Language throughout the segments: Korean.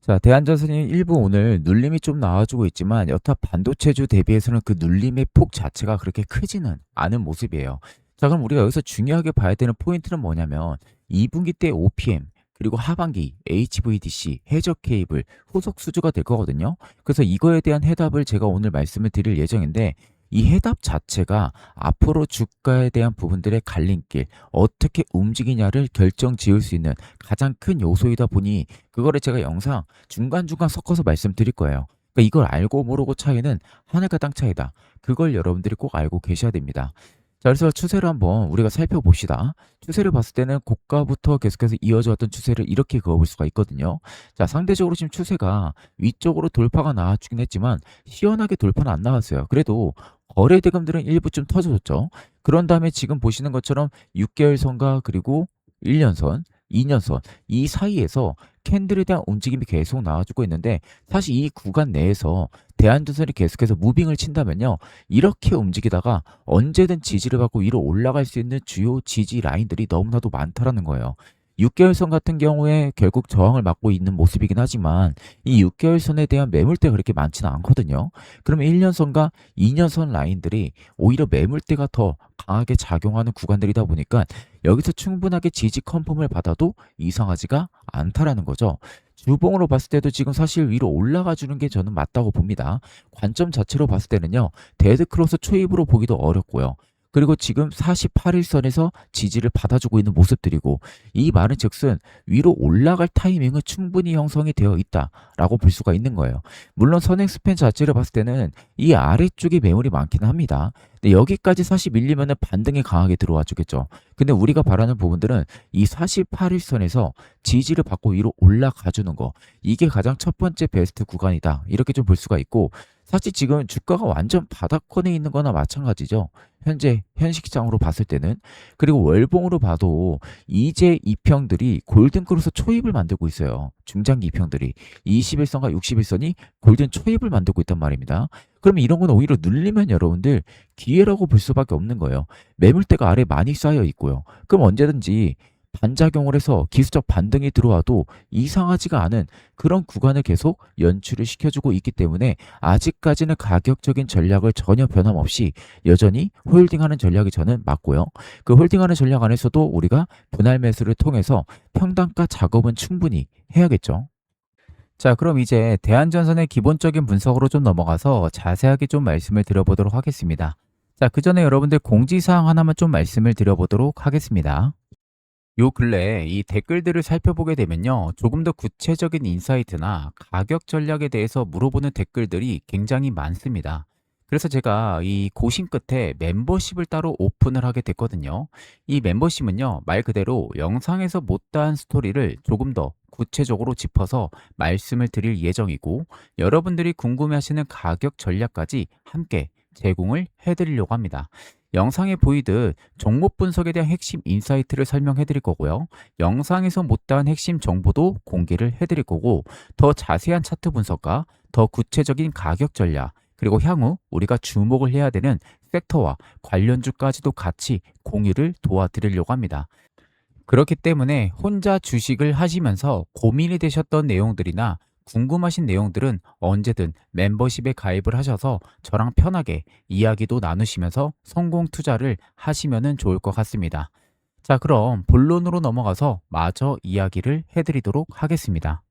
자, 대한전선이 일부 오늘 눌림이 좀 나와주고 있지만 여타 반도체주 대비해서는 그 눌림의 폭 자체가 그렇게 크지는 않은 모습이에요. 자, 그럼 우리가 여기서 중요하게 봐야 되는 포인트는 뭐냐면 2분기 때 OPM 그리고 하반기 HVDC, 해적 케이블, 후속 수주가 될 거거든요. 그래서 이거에 대한 해답을 제가 오늘 말씀을 드릴 예정인데 이 해답 자체가 앞으로 주가에 대한 부분들의 갈림길, 어떻게 움직이냐를 결정 지을 수 있는 가장 큰 요소이다 보니 그거를 제가 영상 중간중간 섞어서 말씀드릴 거예요. 그러니까 이걸 알고 모르고 차이는 하늘과 땅 차이다. 그걸 여러분들이 꼭 알고 계셔야 됩니다. 자, 그래서 추세를 한번 우리가 살펴봅시다. 추세를 봤을 때는 고가부터 계속해서 이어져 왔던 추세를 이렇게 그어볼 수가 있거든요. 자, 상대적으로 지금 추세가 위쪽으로 돌파가 나와주긴 했지만 시원하게 돌파는 안 나왔어요. 그래도 거래 대금들은 일부 좀 터져줬죠. 그런 다음에 지금 보시는 것처럼 6개월 선과 그리고 1년선, 2년선 이 사이에서 캔들에 대한 움직임이 계속 나와주고 있는데 사실 이 구간 내에서 대한전선이 계속해서 무빙을 친다면요. 이렇게 움직이다가 언제든 지지를 받고 위로 올라갈 수 있는 주요 지지 라인들이 너무나도 많다라는 거예요. 6개월선 같은 경우에 결국 저항을 맞고 있는 모습이긴 하지만 이 6개월선에 대한 매물대가 그렇게 많지는 않거든요. 그러면 1년선과 2년선 라인들이 오히려 매물대가 더 강하게 작용하는 구간들이다 보니까 여기서 충분하게 지지 컨펌을 받아도 이상하지가 않다라는 거죠. 주봉으로 봤을 때도 지금 사실 위로 올라가 주는 게 저는 맞다고 봅니다. 관점 자체로 봤을 때는요. 데드크로스 초입으로 보기도 어렵고요. 그리고 지금 48일선에서 지지를 받아주고 있는 모습들이고 이 말은 즉슨 위로 올라갈 타이밍은 충분히 형성이 되어 있다라고 볼 수가 있는 거예요. 물론 선행 스팬 자체를 봤을 때는 이 아래쪽에 매물이 많기는 합니다. 근데 여기까지 사실 밀리면은 반등이 강하게 들어와 주겠죠. 근데 우리가 바라는 부분들은 이 48일선에서 지지를 받고 위로 올라가 주는 거. 이게 가장 첫 번째 베스트 구간이다. 이렇게 좀 볼 수가 있고 사실 지금 주가가 완전 바닥권에 있는 거나 마찬가지죠. 현재 현식장으로 봤을 때는. 그리고 월봉으로 봐도 이제 이평들이 골든크로스 초입을 만들고 있어요. 중장기 이평들이. 21선과 61선이 골든 초입을 만들고 있단 말입니다. 그러면 이런 건 오히려 눌리면 여러분들 기회라고 볼 수밖에 없는 거예요. 매물대가 아래 많이 쌓여 있고요. 그럼 언제든지 반작용을 해서 기술적 반등이 들어와도 이상하지가 않은 그런 구간을 계속 연출을 시켜주고 있기 때문에 아직까지는 가격적인 전략을 전혀 변함없이 여전히 홀딩하는 전략이 저는 맞고요. 그 홀딩하는 전략 안에서도 우리가 분할 매수를 통해서 평단가 작업은 충분히 해야겠죠. 자, 그럼 이제 대한전선의 기본적인 분석으로 좀 넘어가서 자세하게 좀 말씀을 드려보도록 하겠습니다. 자, 그 전에 여러분들 공지사항 하나만 좀 말씀을 드려보도록 하겠습니다. 요 근래 이 댓글들을 살펴보게 되면요. 조금 더 구체적인 인사이트나 가격 전략에 대해서 물어보는 댓글들이 굉장히 많습니다. 그래서 제가 이 고심 끝에 멤버십을 따로 오픈을 하게 됐거든요. 이 멤버십은요. 말 그대로 영상에서 못다한 스토리를 조금 더 구체적으로 짚어서 말씀을 드릴 예정이고 여러분들이 궁금해하시는 가격 전략까지 함께 제공을 해드리려고 합니다. 영상에 보이듯 종목 분석에 대한 핵심 인사이트를 설명해 드릴 거고요. 영상에서 못다한 핵심 정보도 공개를 해 드릴 거고 더 자세한 차트 분석과 더 구체적인 가격 전략 그리고 향후 우리가 주목을 해야 되는 섹터와 관련주까지도 같이 공유를 도와드리려고 합니다. 그렇기 때문에 혼자 주식을 하시면서 고민이 되셨던 내용들이나 궁금하신 내용들은 언제든 멤버십에 가입을 하셔서 저랑 편하게 이야기도 나누시면서 성공 투자를 하시면 좋을 것 같습니다. 자, 그럼 본론으로 넘어가서 마저 이야기를 해드리도록 하겠습니다.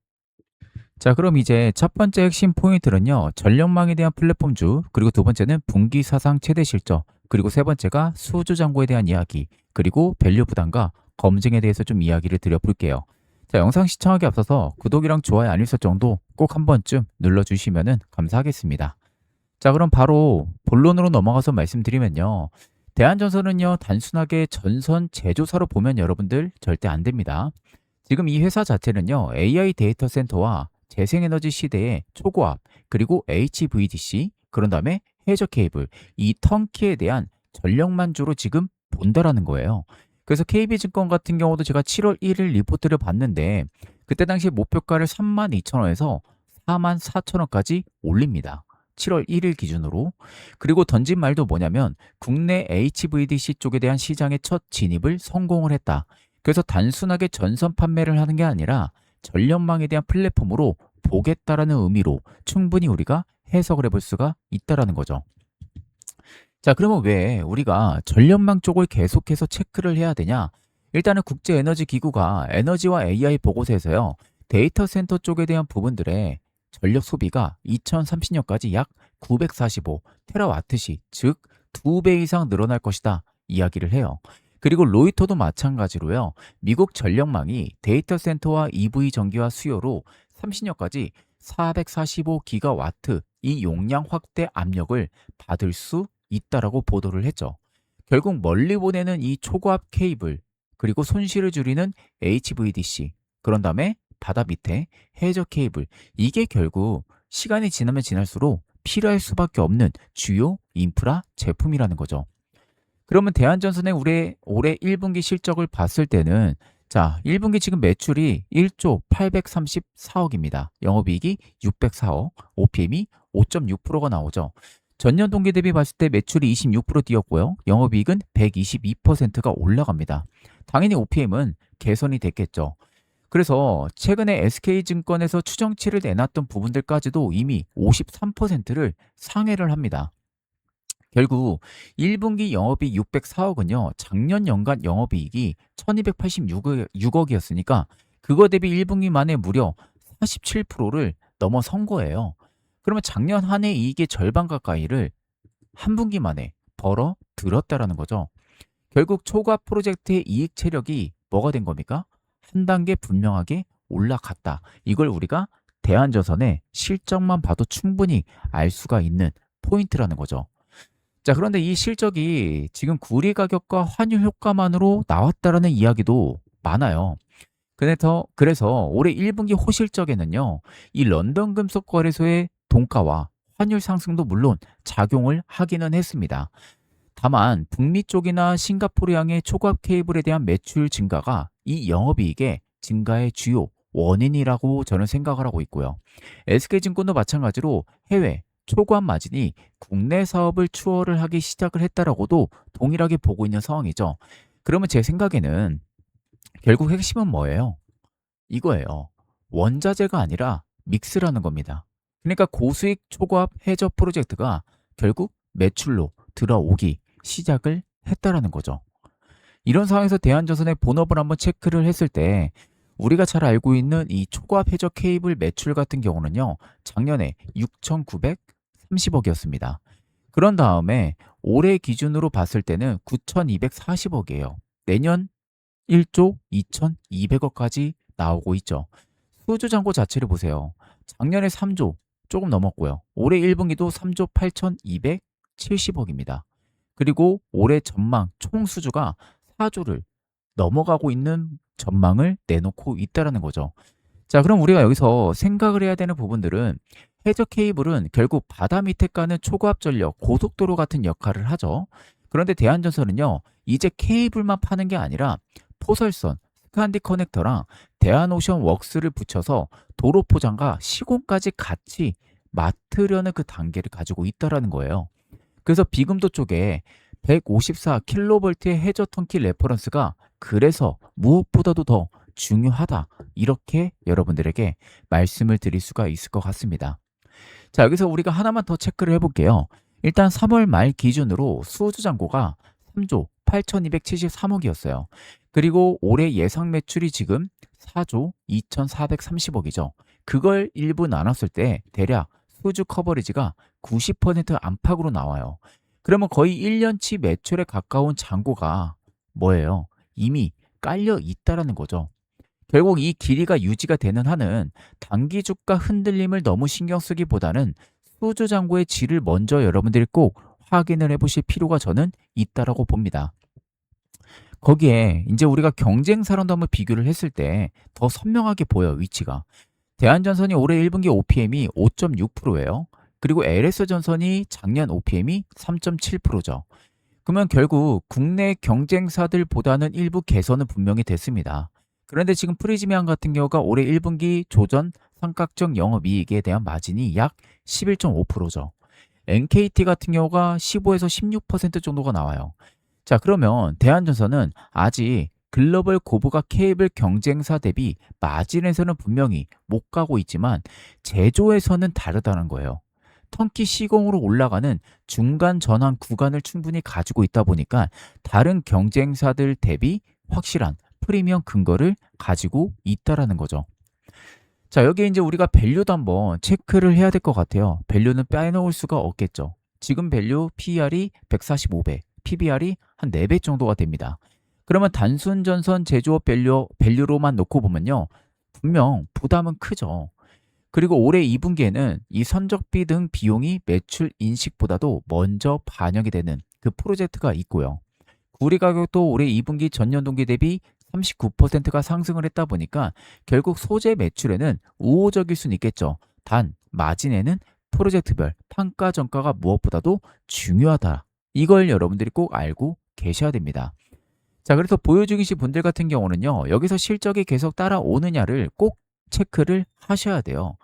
자, 그럼 이제 첫 번째 핵심 포인트는요. 전력망에 대한 플랫폼주, 그리고 두 번째는 분기 사상 최대 실적, 그리고 세 번째가 수주 잔고에 대한 이야기, 그리고 밸류 부담과 검증에 대해서 좀 이야기를 드려볼게요. 자, 영상 시청하기 앞서서 구독이랑 좋아요 알림 설정도 꼭 한 번쯤 눌러주시면 감사하겠습니다. 자, 그럼 바로 본론으로 넘어가서 말씀드리면요. 대한전선은요, 단순하게 전선 제조사로 보면 여러분들 절대 안 됩니다. 지금 이 회사 자체는요, AI 데이터 센터와 재생에너지 시대의 초고압, 그리고 HVDC, 그런 다음에 해저 케이블, 이 턴키에 대한 전력만주로 지금 본다라는 거예요. 그래서 KB증권 같은 경우도 제가 7월 1일 리포트를 봤는데 그때 당시 목표가를 32,000원에서 44,000원까지 올립니다. 7월 1일 기준으로. 그리고 던진 말도 뭐냐면 국내 HVDC 쪽에 대한 시장의 첫 진입을 성공을 했다. 그래서 단순하게 전선 판매를 하는 게 아니라 전력망에 대한 플랫폼으로 보겠다라는 의미로 충분히 우리가 해석을 해볼 수가 있다라는 거죠. 자, 그러면 왜 우리가 전력망 쪽을 계속해서 체크를 해야 되냐? 일단은 국제에너지기구가 에너지와 AI 보고서에서요, 데이터 센터 쪽에 대한 부분들의 전력 소비가 2030년까지 약 945 테라와트시, 즉 2배 이상 늘어날 것이다 이야기를 해요. 그리고 로이터도 마찬가지로요, 미국 전력망이 데이터 센터와 EV 전기화 수요로 30년까지 445 기가와트 이 용량 확대 압력을 받을 수 있다라고 보도를 했죠. 결국 멀리 보내는 이 초고압 케이블, 그리고 손실을 줄이는 HVDC, 그런 다음에 바다 밑에 해저 케이블, 이게 결국 시간이 지나면 지날수록 필요할 수밖에 없는 주요 인프라 제품이라는 거죠. 그러면 대한전선의 올해 1분기 실적을 봤을 때는, 자, 1분기 지금 매출이 1조 834억입니다. 영업이익이 604억, OPM이 5.6%가 나오죠. 전년 동기 대비 봤을 때 매출이 26% 뛰었고요. 영업이익은 122%가 올라갑니다. 당연히 OPM은 개선이 됐겠죠. 그래서 최근에 SK증권에서 추정치를 내놨던 부분들까지도 이미 53%를 상회를 합니다. 결국 1분기 영업이익 604억은요, 작년 연간 영업이익이 1286억이었으니까 그거 대비 1분기 만에 무려 47%를 넘어선 거예요. 그러면 작년 한 해 이익의 절반 가까이를 한 분기 만에 벌어 들었다라는 거죠. 결국 초과 프로젝트의 이익 체력이 뭐가 된 겁니까? 한 단계 분명하게 올라갔다. 이걸 우리가 대한전선의 실적만 봐도 충분히 알 수가 있는 포인트라는 거죠. 자, 그런데 이 실적이 지금 구리 가격과 환율 효과만으로 나왔다라는 이야기도 많아요. 그래서 올해 1분기 호실적에는요, 이 런던 금속 거래소의 동가와 환율 상승도 물론 작용을 하기는 했습니다. 다만 북미 쪽이나 싱가포르향의 초과압 케이블에 대한 매출 증가가 이 영업이익의 증가의 주요 원인이라고 저는 생각을 하고 있고요. SK증권도 마찬가지로 해외 초과압 마진이 국내 사업을 추월을 하기 시작을 했다라고도 동일하게 보고 있는 상황이죠. 그러면 제 생각에는 결국 핵심은 뭐예요? 이거예요. 원자재가 아니라 믹스라는 겁니다. 그러니까 고수익 초과압 해저 프로젝트가 결국 매출로 들어오기 시작을 했다라는 거죠. 이런 상황에서 대한전선의 본업을 한번 체크를 했을 때 우리가 잘 알고 있는 이 초과압 해저 케이블 매출 같은 경우는요, 작년에 6,930억이었습니다. 그런 다음에 올해 기준으로 봤을 때는 9,240억이에요. 내년 1조 2,200억까지 나오고 있죠. 수주 잔고 자체를 보세요. 작년에 3조 조금 넘었고요. 올해 1분기도 3조 8,270억입니다. 그리고 올해 전망 총 수주가 4조를 넘어가고 있는 전망을 내놓고 있다는 거죠. 자, 그럼 우리가 여기서 생각을 해야 되는 부분들은, 해저 케이블은 결국 바다 밑에 가는 초고압 전력, 고속도로 같은 역할을 하죠. 그런데 대한전선은요, 이제 케이블만 파는 게 아니라 포설선, 스칸디 커넥터랑 대한오션 웍스를 붙여서 도로 포장과 시공까지 같이 맡으려는 그 단계를 가지고 있다는 거예요. 그래서 비금도 쪽에 154kV의 해저 턴키 레퍼런스가 그래서 무엇보다도 더 중요하다, 이렇게 여러분들에게 말씀을 드릴 수가 있을 것 같습니다. 자, 여기서 우리가 하나만 더 체크를 해볼게요. 일단 3월 말 기준으로 수주 잔고가 3조 8,273억이었어요. 그리고 올해 예상 매출이 지금 4조 2,430억이죠. 그걸 일부 나눴을 때 대략 수주 커버리지가 90% 안팎으로 나와요. 그러면 거의 1년치 매출에 가까운 잔고가 뭐예요? 이미 깔려 있다라는 거죠. 결국 이 길이가 유지가 되는 한은 단기 주가 흔들림을 너무 신경 쓰기보다는 수주 잔고의 질을 먼저 여러분들이 꼭 확인을 해보실 필요가 저는 있다라고 봅니다. 거기에 이제 우리가 경쟁사랑도 한번 비교를 했을 때 더 선명하게 보여요, 위치가. 대한전선이 올해 1분기 OPM이 5.6%예요. 그리고 LS전선이 작년 OPM이 3.7%죠. 그러면 결국 국내 경쟁사들보다는 일부 개선은 분명히 됐습니다. 그런데 지금 프리즘이안 같은 경우가 올해 1분기 조전 삼각정 영업이익에 대한 마진이 약 11.5%죠. NKT 같은 경우가 15에서 16% 정도가 나와요. 자, 그러면 대한전선은 아직 글로벌 고부가 케이블 경쟁사 대비 마진에서는 분명히 못 가고 있지만 제조에서는 다르다는 거예요. 터키 시공으로 올라가는 중간 전환 구간을 충분히 가지고 있다 보니까 다른 경쟁사들 대비 확실한 프리미엄 근거를 가지고 있다라는 거죠. 자, 여기에 이제 우리가 밸류도 한번 체크를 해야 될 것 같아요. 밸류는 빼놓을 수가 없겠죠. 지금 밸류 PER이 145배, PBR이 한 4배 정도가 됩니다. 그러면 단순 전선 제조업 밸류로만 놓고 보면요. 분명 부담은 크죠. 그리고 올해 2분기에는 이 선적비 등 비용이 매출 인식보다도 먼저 반영이 되는 그 프로젝트가 있고요. 구리 가격도 올해 2분기 전년 동기 대비 39%가 상승을 했다 보니까 결국 소재 매출에는 우호적일 수는 있겠죠. 단 마진에는 프로젝트별 판가 전가가 무엇보다도 중요하다. 이걸 여러분들이 꼭 알고 계셔야 됩니다. 자, 그래서 보유 중이신 분들 같은 경우는요. 여기서 실적이 계속 따라오느냐를 꼭 체크를 하셔야 돼요.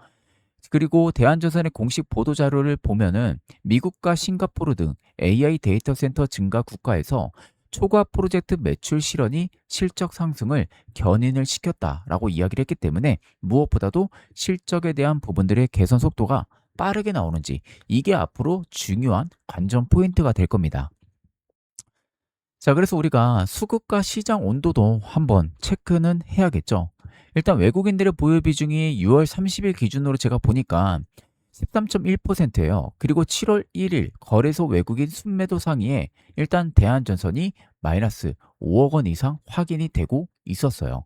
그리고 대한전선의 공식 보도 자료를 보면은 미국과 싱가포르 등 AI 데이터 센터 증가 국가에서 초과 프로젝트 매출 실현이 실적 상승을 견인을 시켰다라고 이야기를 했기 때문에 무엇보다도 실적에 대한 부분들의 개선 속도가 빠르게 나오는지 이게 앞으로 중요한 관전 포인트가 될 겁니다. 자, 그래서 우리가 수급과 시장 온도도 한번 체크는 해야겠죠. 일단 외국인들의 보유 비중이 6월 30일 기준으로 제가 보니까 13.1%예요. 그리고 7월 1일 거래소 외국인 순매도 상위에 일단 대한전선이 마이너스 5억 원 이상 확인이 되고 있었어요.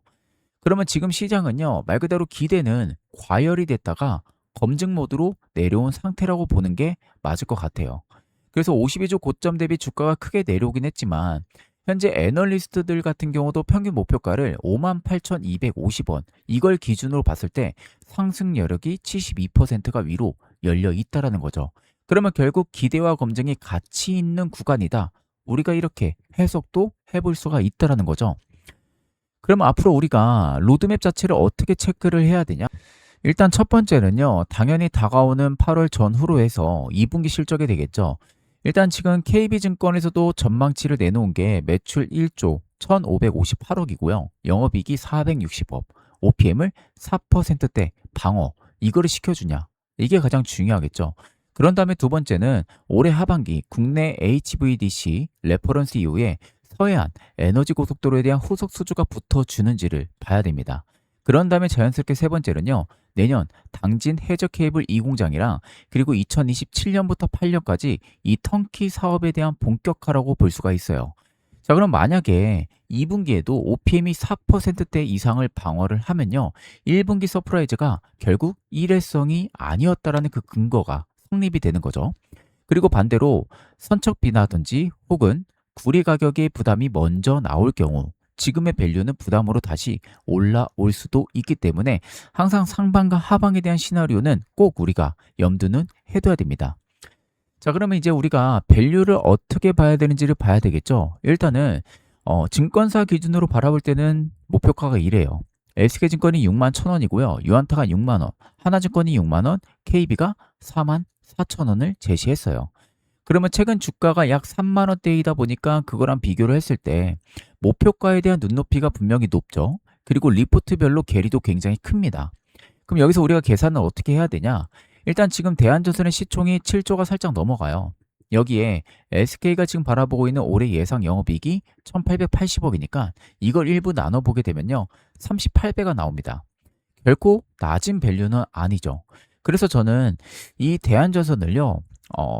그러면 지금 시장은요, 말 그대로 기대는 과열이 됐다가 검증 모드로 내려온 상태라고 보는 게 맞을 것 같아요. 그래서 52주 고점 대비 주가가 크게 내려오긴 했지만 현재 애널리스트들 같은 경우도 평균 목표가를 58,250원 이걸 기준으로 봤을 때 상승 여력이 72%가 위로 열려 있다라는 거죠. 그러면 결국 기대와 검증이 같이 있는 구간이다. 우리가 이렇게 해석도 해볼 수가 있다라는 거죠. 그럼 앞으로 우리가 로드맵 자체를 어떻게 체크를 해야 되냐? 일단 첫 번째는요. 당연히 다가오는 8월 전후로 해서 2분기 실적이 되겠죠. 일단 지금 KB증권에서도 전망치를 내놓은 게 매출 1조 1,558억이고요. 영업이익이 460억, OPM을 4%대 방어, 이거를 시켜주냐. 이게 가장 중요하겠죠. 그런 다음에 두 번째는 올해 하반기 국내 HVDC 레퍼런스 이후에 서해안 에너지 고속도로에 대한 후속 수주가 붙어주는지를 봐야 됩니다. 그런 다음에 자연스럽게 세 번째는요. 내년 당진 해저 케이블 2공장이랑 그리고 2027년부터 8년까지 이 턴키 사업에 대한 본격화라고 볼 수가 있어요. 자, 그럼 만약에 2분기에도 OPM이 4%대 이상을 방어를 하면요. 1분기 서프라이즈가 결국 일회성이 아니었다라는 그 근거가 성립이 되는 거죠. 그리고 반대로 선척비나든지 혹은 구리 가격의 부담이 먼저 나올 경우 지금의 밸류는 부담으로 다시 올라올 수도 있기 때문에 항상 상반과 하방에 대한 시나리오는 꼭 우리가 염두는 해둬야 됩니다. 자, 그러면 이제 우리가 밸류를 어떻게 봐야 되는지를 봐야 되겠죠. 일단은 증권사 기준으로 바라볼 때는 목표가가 이래요. SK증권이 6만 1,000원이고요. 유한타가 6만 원, 하나증권이 6만 원, KB가 4만 4천 원을 제시했어요. 그러면 최근 주가가 약 3만 원대이다 보니까 그거랑 비교를 했을 때 목표가에 대한 눈높이가 분명히 높죠. 그리고 리포트별로 괴리도 굉장히 큽니다. 그럼 여기서 우리가 계산을 어떻게 해야 되냐? 일단 지금 대한전선의 시총이 7조가 살짝 넘어가요. 여기에 SK가 지금 바라보고 있는 올해 예상 영업이익이 1,880억이니까 이걸 일부 나눠보게 되면요. 38배가 나옵니다. 결코 낮은 밸류는 아니죠. 그래서 저는 이 대한전선을요.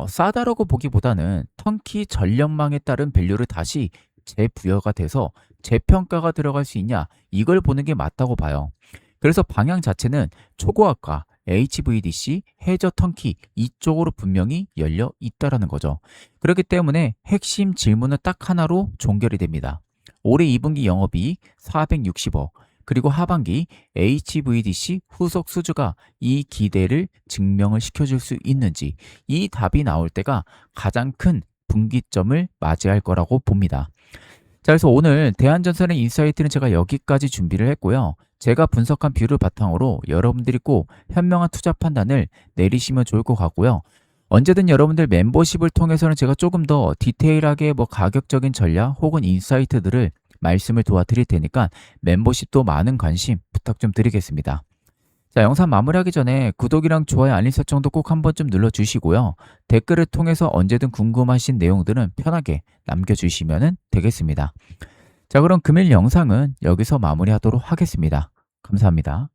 싸다라고 보기보다는 턴키 전력망에 따른 밸류를 다시 재부여가 돼서 재평가가 들어갈 수 있냐 이걸 보는 게 맞다고 봐요. 그래서 방향 자체는 초고학과, HVDC, 해저 턴키 이쪽으로 분명히 열려 있다라는 거죠. 그렇기 때문에 핵심 질문은 딱 하나로 종결이 됩니다. 올해 2분기 영업이익 460억 그리고 하반기 HVDC 후속 수주가 이 기대를 증명을 시켜줄 수 있는지 이 답이 나올 때가 가장 큰 분기점을 맞이할 거라고 봅니다. 자, 그래서 오늘 대한전선의 인사이트는 제가 여기까지 준비를 했고요. 제가 분석한 뷰를 바탕으로 여러분들이 꼭 현명한 투자 판단을 내리시면 좋을 것 같고요. 언제든 여러분들 멤버십을 통해서는 제가 조금 더 디테일하게 가격적인 전략 혹은 인사이트들을 말씀을 도와드릴 테니까 멤버십도 많은 관심 부탁 좀 드리겠습니다. 자, 영상 마무리하기 전에 구독이랑 좋아요, 알림 설정도 꼭 한번 좀 눌러주시고요. 댓글을 통해서 언제든 궁금하신 내용들은 편하게 남겨주시면 되겠습니다. 자, 그럼 금일 영상은 여기서 마무리하도록 하겠습니다. 감사합니다.